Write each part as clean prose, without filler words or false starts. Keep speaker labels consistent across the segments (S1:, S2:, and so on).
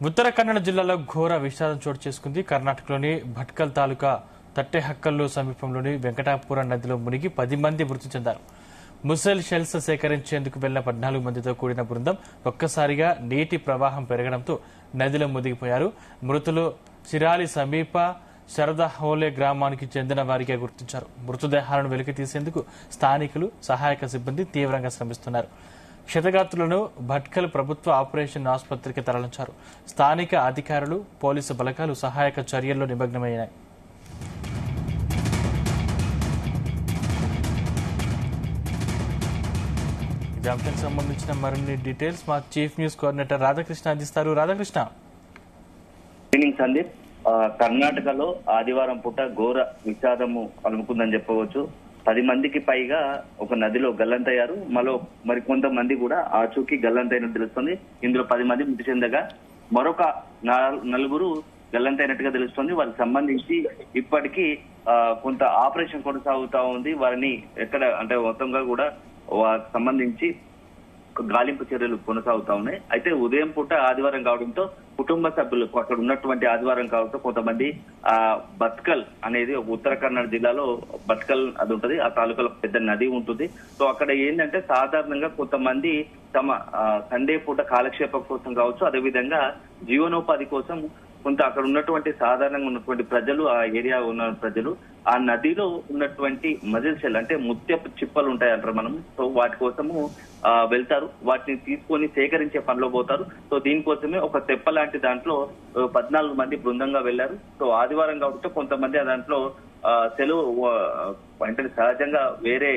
S1: ఉత్తర కన్నడ జిల్లాలో ఘోర విషాదం చోటు చేసుకుంది. కర్ణాటకలోని భట్కల్ తాలూకా తట్టెహక్కల్లు సమీపంలోని వెంకటాపురం నదిలో మునిగి 10 మంది మృతి చెందారు. ముసల్ షెల్స్ సేకరించేందుకు వెళ్లిన 14 మందితో కూడిన బృందం ఒక్కసారిగా నీటి ప్రవాహం పెరగడంతో నదిలో మునిగిపోయారు. మృతులు చిరాలి సమీప శరదహోలే గ్రామానికి చెందిన వారిగా గుర్తించారు. మృతదేహాలను వెలికి తీసేందుకు స్థానికులు, సహాయక సిబ్బంది తీవ్రంగా శ్రమిస్తున్నారు. క్షతగాత్రులను భట్కల్ ప్రభుత్వ ఆపరేషన్ ఆసుపత్రికి తరలించారు. స్థానిక అధికారులు, పోలీసు బలగాలు సహాయక చర్యల్లో నిమగ్నమయ్యాయి. ఈ అంశానికి సంబంధించిన మరిన్ని డీటెయిల్స్ మా చీఫ్ న్యూస్ కోఆర్డినేటర్ రాధాకృష్ణ అందిస్తారు. రాధాకృష్ణ.
S2: సందీప్, కర్ణాటకలో ఆదివారం పూట ఘోర విషాదము అలుముకుందని చెప్పవచ్చు. 10 మందికి పైగా ఒక నదిలో గల్లంతయ్యారు. మరికొంతమంది కూడా ఆచూకీ గల్లంతైనట్టు తెలుస్తుంది. ఇందులో 10 మంది మృతి చెందగా మరొక 4 గల్లంతైనట్టుగా తెలుస్తుంది. వారికి సంబంధించి ఇప్పటికీ కొంత ఆపరేషన్ కొనసాగుతా ఉంది. వారిని ఎక్కడ అంటే మొత్తంగా కూడా వారికి సంబంధించి గాలింపు చర్యలు కొనసాగుతా ఉన్నాయి. అయితే ఉదయం పూట ఆదివారం కావడంతో కుటుంబ సభ్యులు అక్కడ ఉన్నటువంటి ఆదివారం కావడంతో కొంతమంది భట్కల్ అనేది ఉత్తర కన్నడ జిల్లాలో భట్కల్ అది ఉంటుంది. ఆ తాలూకాలో పెద్ద నది ఉంటుంది. సో అక్కడ ఏంటంటే సాధారణంగా కొంతమంది తమ సండే పూట కాలక్షేపం కోసం కావచ్చు, అదేవిధంగా జీవనోపాధి కోసం కొంత అక్కడ ఉన్నటువంటి సాధారణంగా ఉన్నటువంటి ప్రజలు, ఆ ఏరియా ఉన్న ప్రజలు ఆ నదిలో ఉన్నటువంటి మజిల్ షెల్ అంటే ముత్యపు చిప్పలు ఉంటాయంటారు మనం. సో వాటి కోసము వెళ్తారు. వాటిని తీసుకొని సేకరించే పనిలో పోతారు. సో దీనికోసమే ఒక తెప్ప లాంటి దాంట్లో 14 మంది బృందంగా వెళ్లారు. సో ఆదివారం కాబట్టి కొంతమంది దాంట్లో సెలవు అంటే సహజంగా వేరే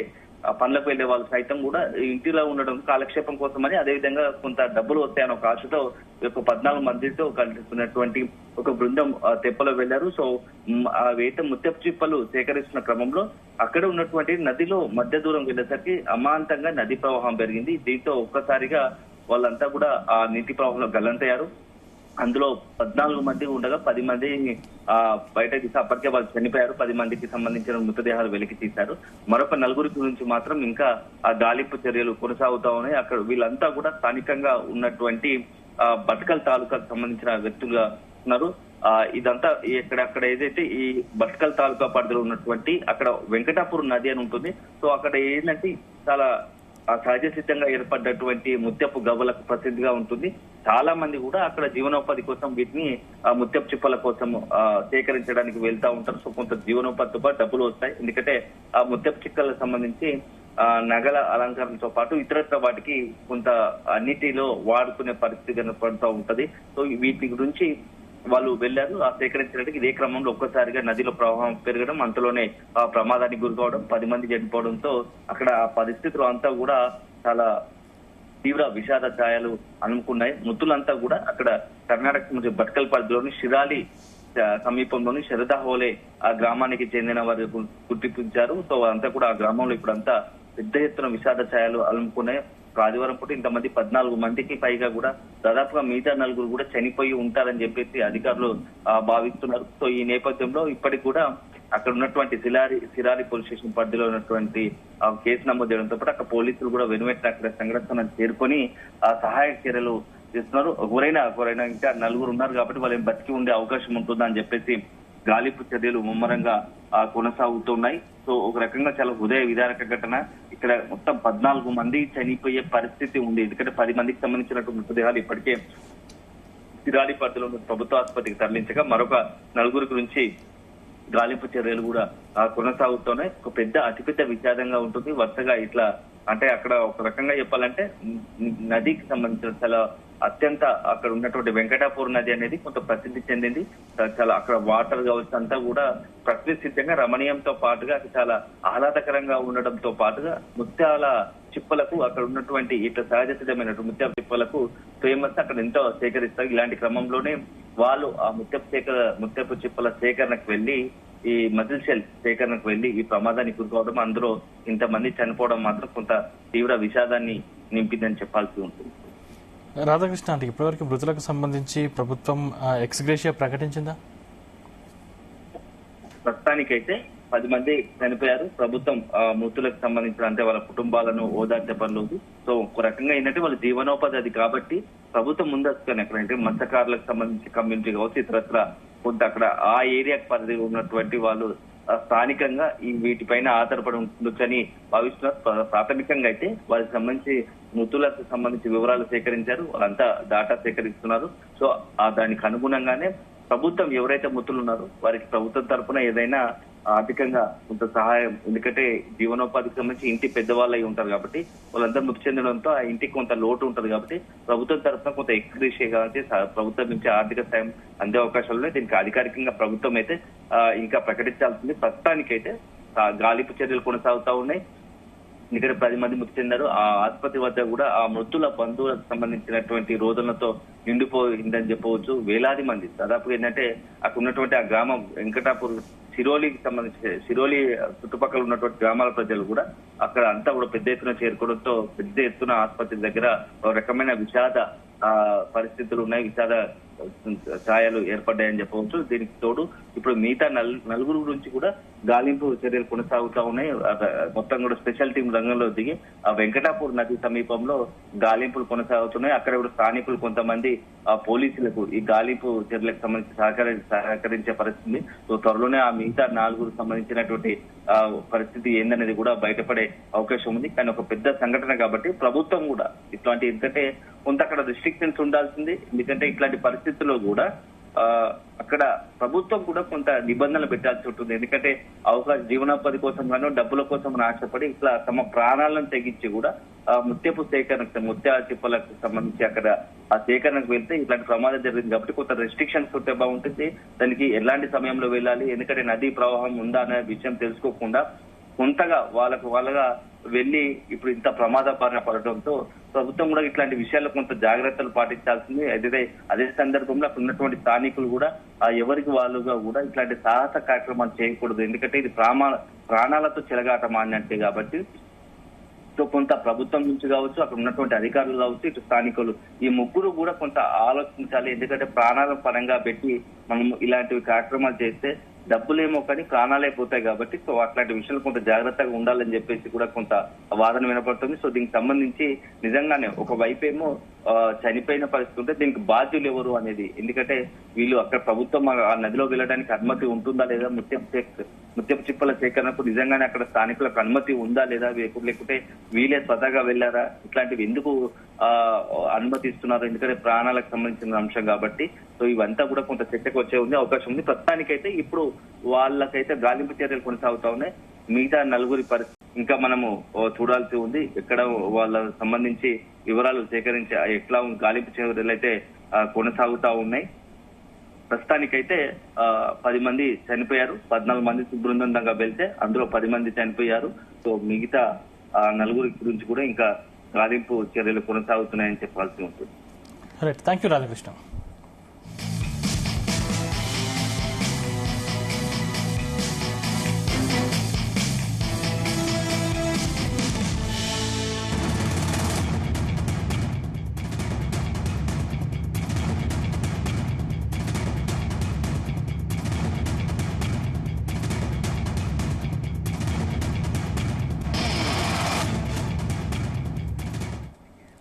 S2: పనులకు వెళ్లే వాళ్ళు సైతం కూడా ఇంటిలో ఉండడం కాలక్షేపం కోసమని, అదేవిధంగా కొంత డబ్బులు వస్తాయని ఒక ఆశతో 14 మందితో కలిసినటువంటి ఒక బృందం తెప్పలో వెళ్లారు. సో ముత్యపు చిప్పలు సేకరిస్తున్న క్రమంలో అక్కడ ఉన్నటువంటి నదిలో మధ్య దూరం వెళ్లేసరికి అమాంతంగా నది ప్రవాహం పెరిగింది. దీంతో ఒక్కసారిగా వాళ్ళంతా కూడా ఆ నీటి ప్రవాహంలో గల్లంతయ్యారు. అందులో 14 మంది ఉండగా 10 మంది బయట తీసి అప్పటికే వాళ్ళు చనిపోయారు. 10 మందికి సంబంధించిన మృతదేహాలు వెలికి తీశారు. మరొక 4 గురించి మాత్రం ఇంకా ఆ గాలింపు చర్యలు కొనసాగుతా ఉన్నాయి. అక్కడ వీళ్ళంతా కూడా స్థానికంగా ఉన్నటువంటి భట్కల్ తాలూకాకు సంబంధించిన వ్యక్తులుగా ఉన్నారు. ఇదంతా అక్కడ ఏదైతే ఈ భట్కల్ తాలూకా పరిధిలో ఉన్నటువంటి అక్కడ వెంకటాపురం నది అని ఉంటుంది. సో అక్కడ ఏంటంటే చాలా సహజ సిద్ధంగా ఏర్పడ్డటువంటి ముత్యపు గవ్వలకు ప్రసిద్ధిగా ఉంటుంది. చాలా మంది కూడా అక్కడ జీవనోపాధి కోసం వీటిని ముత్యపు చిప్పల కోసం సేకరించడానికి వెళ్తా ఉంటారు. సో కొంత జీవనోపాధితో పాటు డబ్బులు వస్తాయి. ఎందుకంటే ఆ ముత్యపు చిక్కలకు సంబంధించి నగల అలంకరణతో పాటు ఇతరత్ర వాటికి కొంత అన్నిటిలో వాడుకునే పరిస్థితి కనపడుతూ ఉంటది. సో వీటి గురించి వాళ్ళు వెళ్లారు. ఆ సేకరించడానికి ఇదే క్రమంలో ఒక్కసారిగా నదిలో ప్రవాహం పెరగడం, అంతలోనే ఆ ప్రమాదానికి గురికావడం, 10 మంది చనిపోవడంతో అక్కడ ఆ పరిస్థితులు అంతా కూడా చాలా తీవ్ర విషాద ఛాయలు అనుకున్నాయి. మృతులంతా కూడా అక్కడ కర్ణాటక భట్కల్ పరిధిలోని షిరాలి సమీపంలోని శరదహోలే ఆ గ్రామానికి చెందిన వారు గుర్తించారు. సో అంతా కూడా ఆ గ్రామంలో ఇప్పుడంతా పెద్ద ఎత్తున విషాద ఛాయలు అలుముకున్నాయి. ఆదివారం పూట ఇంతమంది 14 మందికి పైగా కూడా దాదాపుగా మిగతా 4 కూడా చనిపోయి ఉంటారని చెప్పేసి అధికారులు భావిస్తున్నారు. సో ఈ నేపథ్యంలో ఇప్పటికి కూడా అక్కడ ఉన్నటువంటి సిరాలి పోలీస్ స్టేషన్ పరిధిలో ఉన్నటువంటి కేసు నమోదు చేయడంతో పాటు అక్కడ పోలీసులు కూడా వెనువెంటనే అక్కడ సంఘటన చేరుకొని ఆ సహాయక చర్యలు చేస్తున్నారు. ఎవరైనా ఇంకా 4 ఉన్నారు కాబట్టి వాళ్ళు బతికి ఉండే అవకాశం ఉంటుందా అని చెప్పేసి గాలింపు చర్యలు ముమ్మరంగా కొనసాగుతున్నాయి. సో ఒక రకంగా చాలా హృదయ విదారక ఘటన. ఇక్కడ మొత్తం 14 మంది చనిపోయే పరిస్థితి ఉంది. ఎందుకంటే 10 మందికి సంబంధించినటువంటి మృతదేహాలు ఇప్పటికే సిరాలి పరిధిలో ప్రభుత్వ ఆసుపత్రికి తరలించగా మరొక 4 గురించి గాలింపు చర్యలు కూడా కొనసాగుతున్నాయి. ఒక అతిపెద్ద విషాదంగా ఉంటుంది. వరుసగా ఇట్లా అంటే అక్కడ ఒక రకంగా చెప్పాలంటే నదికి సంబంధించిన చాలా అత్యంత అక్కడ ఉన్నటువంటి వెంకటాపురం నది అనేది కొంత ప్రసిద్ధి చెందింది. చాలా అక్కడ వాటర్ కావచ్చు అంతా కూడా ప్రకృతి సిద్ధంగా రమణీయంతో పాటుగా చాలా ఆహ్లాదకరంగా ఉండడంతో పాటుగా ముత్యాల చిప్పలకు అక్కడ ఉన్నటువంటి ఇట్లా సహజ సిద్ధమైనటువంటి ముత్యాల చిప్పలకు ఫేమస్. అక్కడ ఎంతో సేకరిస్తారు. ఇలాంటి క్రమంలోనే వాళ్ళు ఆ ముత్యపు చిప్పల సేకరణకు వెళ్లి ఈ మజిల్ షెల్ సేకరణకు వెళ్లి ఈ ప్రమాదానికి గురికావడం, అందులో ఇంతమంది చనిపోవడం మాత్రం కొంత తీవ్ర విషాదాన్ని నింపిందని చెప్పాల్సి ఉంటుంది.
S1: రాధాకృష్ణ, అంటే ఇప్పటివరకు మృతులకు సంబంధించి ప్రభుత్వం ఎక్స్గ్రేషియా ప్రకటించిందా?
S2: ప్రస్తుతానికైతే 10 మంది చనిపోయారు. ప్రభుత్వం మృతులకు సంబంధించిన అంటే వాళ్ళ కుటుంబాలను ఓదార్చే పనులు. సో ఒక రకంగా ఏంటంటే వాళ్ళ జీవనోపాధి అది కాబట్టి ప్రభుత్వం ముందస్తుగానే ఎక్కడంటే మత్స్యకారులకు సంబంధించి కమ్యూనిటీ కావచ్చు ఇతరత్ర కొంత అక్కడ ఆ ఏరియా పరిధి ఉన్నటువంటి వాళ్ళు స్థానికంగా ఈ వీటిపైన ఆధారపడి ఉండొచ్చని భావిస్తున్నారు. ప్రాథమికంగా అయితే వారికి సంబంధించి మృతులకు సంబంధించి వివరాలు సేకరించారు, వాళ్ళంతా డాటా సేకరిస్తున్నారు. సో దానికి అనుగుణంగానే ప్రభుత్వం ఎవరైతే మృతులు ఉన్నారో వారికి ప్రభుత్వం తరఫున ఏదైనా ఆర్థికంగా కొంత సహాయం, ఎందుకంటే జీవనోపాధికి సంబంధించి ఇంటి పెద్దవాళ్ళు అయి ఉంటారు కాబట్టి వాళ్ళందరూ మృతి చెందడంతో ఆ ఇంటికి కొంత లోటు ఉంటుంది కాబట్టి ప్రభుత్వం తరఫున కొంత ఎక్స్గ్రేషియా కాబట్టి ప్రభుత్వం నుంచి ఆర్థిక సాయం అందే అవకాశాలు ఉన్నాయి. దీనికి అధికారికంగా ప్రభుత్వం అయితే ఇంకా ప్రకటించాల్సింది. ప్రస్తుతానికైతే గాలింపు చర్యలు కొనసాగుతా ఉన్నాయి. ఇక్కడ 10 మంది మృతి చెందారు. ఆ ఆసుపత్రి వద్ద కూడా ఆ మృతుల బంధువులకు సంబంధించినటువంటి రోదనలతో నిండిపోయిందని చెప్పవచ్చు. వేలాది మంది దాదాపు ఏంటంటే అక్కడ ఉన్నటువంటి ఆ గ్రామం వెంకటాపూర్ సిరోలికి సంబంధించి సిరోలి చుట్టుపక్కల ఉన్నటువంటి గ్రామాల ప్రజలు కూడా అక్కడ అంతా కూడా పెద్ద ఎత్తున చేరుకోవడంతో పెద్ద ఎత్తున ఆసుపత్రి దగ్గర ఒక రకమైన విషాద పరిస్థితులు ఉన్నాయి, విషాద ఛాయలు ఏర్పడ్డాయని చెప్పవచ్చు. దీనికి తోడు ఇప్పుడు మిగతా నలుగురు గురించి కూడా గాలింపు చర్యలు కొనసాగుతా ఉన్నాయి. మొత్తం కూడా స్పెషల్ టీం రంగంలో దిగి ఆ వెంకటాపూర్ నది సమీపంలో గాలింపులు కొనసాగుతున్నాయి. అక్కడ కూడా స్థానికులు కొంతమంది పోలీసులకు ఈ గాలింపు చర్యలకు సంబంధించి సహకరించే పరిస్థితి. సో త్వరలోనే ఆ మిగతా 4 సంబంధించినటువంటి పరిస్థితి ఏందనేది కూడా బయటపడే అవకాశం ఉంది. కానీ ఒక పెద్ద సంఘటన కాబట్టి ప్రభుత్వం కూడా ఇట్లాంటి, ఎందుకంటే కొంత అక్కడ రిస్ట్రిక్షన్స్ ఉండాల్సింది. ఎందుకంటే ఇట్లాంటి పరిస్థితుల్లో కూడా అక్కడ ప్రభుత్వం కూడా కొంత నిబంధనలు పెట్టాల్సి ఉంటుంది. ఎందుకంటే జీవనోపాధి కోసం గాను డబ్బుల కోసం ఆశపడి ఇట్లా తమ ప్రాణాలను తెగించి కూడా ముత్యపు సేకరణకు, ముత్య చిప్పలకు సంబంధించి అక్కడ ఆ సేకరణకు వెళ్తే ఇట్లాంటి ప్రమాదం జరిగింది కాబట్టి కొంత రెస్ట్రిక్షన్స్ ఉంటే బాగుంటుంది. దానికి ఎలాంటి సమయంలో వెళ్ళాలి, ఎందుకంటే నదీ ప్రవాహం ఉందా అనే విషయం తెలుసుకోకుండా కొంతగా వాళ్ళగా వెళ్లి ఇప్పుడు ఇంత ప్రమాద బారిన పడటంతో ప్రభుత్వం కూడా ఇట్లాంటి విషయాల్లో కొంత జాగ్రత్తలు పాటించాల్సింది. అదే సందర్భంలో అక్కడ ఉన్నటువంటి స్థానికులు కూడా ఎవరికి వాళ్ళుగా కూడా ఇట్లాంటి సాహస కార్యక్రమాలు చేయకూడదు. ఎందుకంటే ఇది ప్రాణాలతో చెలగాటం అన్నట్టే కాబట్టి సో కొంత ప్రభుత్వం నుంచి కావచ్చు, అక్కడ ఉన్నటువంటి అధికారులు కావచ్చు, ఇటు స్థానికులు ఈ ముగ్గురు కూడా కొంత ఆలోచించాలి. ఎందుకంటే ప్రాణాల పరంగా పెట్టి మనం ఇలాంటివి కార్యక్రమాలు చేస్తే డబ్బులేమో కానీ ప్రాణాలే పోతాయి కాబట్టి సో అట్లాంటి విషయాలు కొంత జాగ్రత్తగా ఉండాలని చెప్పేసి కూడా కొంత వాదన వినపడుతుంది. సో దీనికి సంబంధించి నిజంగానే ఒక వైపు ఏమో చనిపోయిన పరిస్థితి ఉంటే దీనికి బాధ్యులు ఎవరు అనేది, ఎందుకంటే వీళ్ళు అక్కడ ప్రభుత్వం ఆ నదిలో వెళ్ళడానికి అనుమతి ఉంటుందా లేదా, ముత్యపు చిప్పల సేకరణకు నిజంగానే అక్కడ స్థానికులకు అనుమతి ఉందా లేదా, లేకుంటే వీళ్ళే స్వతహాగా వెళ్ళారా, ఇట్లాంటివి ఎందుకు అనుమతిస్తున్నారు, ఎందుకంటే ప్రాణాలకు సంబంధించిన అంశం కాబట్టి సో ఇవంతా కూడా కొంత చర్చకు వచ్చే అవకాశం ఉంది. ప్రస్తుతానికైతే ఇప్పుడు వాళ్ళకైతే గాలింపు చర్యలు కొనసాగుతా ఉన్నాయి. మిగతా 4 పరిస్థితి ఇంకా మనము చూడాల్సి ఉంది. ఎక్కడ వాళ్ళ సంబంధించి వివరాలు సేకరించి ఎట్లా గాలింపు చర్యలు అయితే కొనసాగుతా ఉన్నాయి. ప్రస్తుతానికైతే 10 మంది చనిపోయారు, 14 మంది బృందంగా వెళ్తే అందులో 10 మంది చనిపోయారు. సో మిగతా 4 గురించి కూడా ఇంకా గాలింపు చర్యలు కొనసాగుతున్నాయని చెప్పాల్సి ఉంటుంది.
S1: Thank you Radhakrishna.